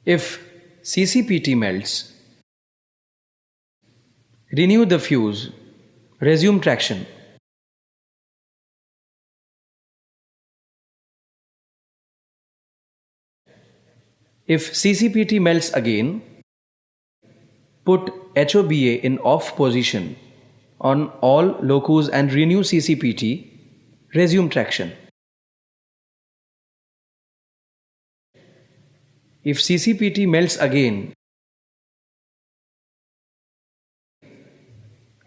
If CCPT melts, renew the fuse, resume traction. If CCPT melts again, put HOBA in off position on all locos and renew CCPT, resume traction. If CCPT melts again,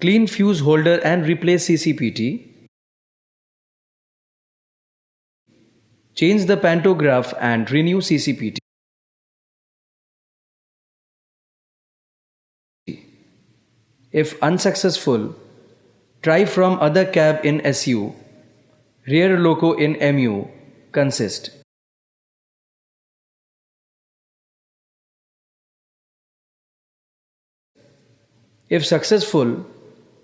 clean fuse holder and replace CCPT. Change the Pantograph and renew CCPT. If unsuccessful, try from other cab in SU, rear loco in MU, consist. If successful,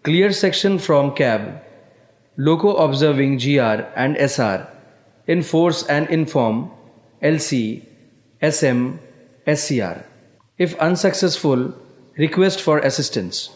clear section from cab, loco observing GR and SR, enforce and inform LC, SM, SCR. If unsuccessful, request for assistance.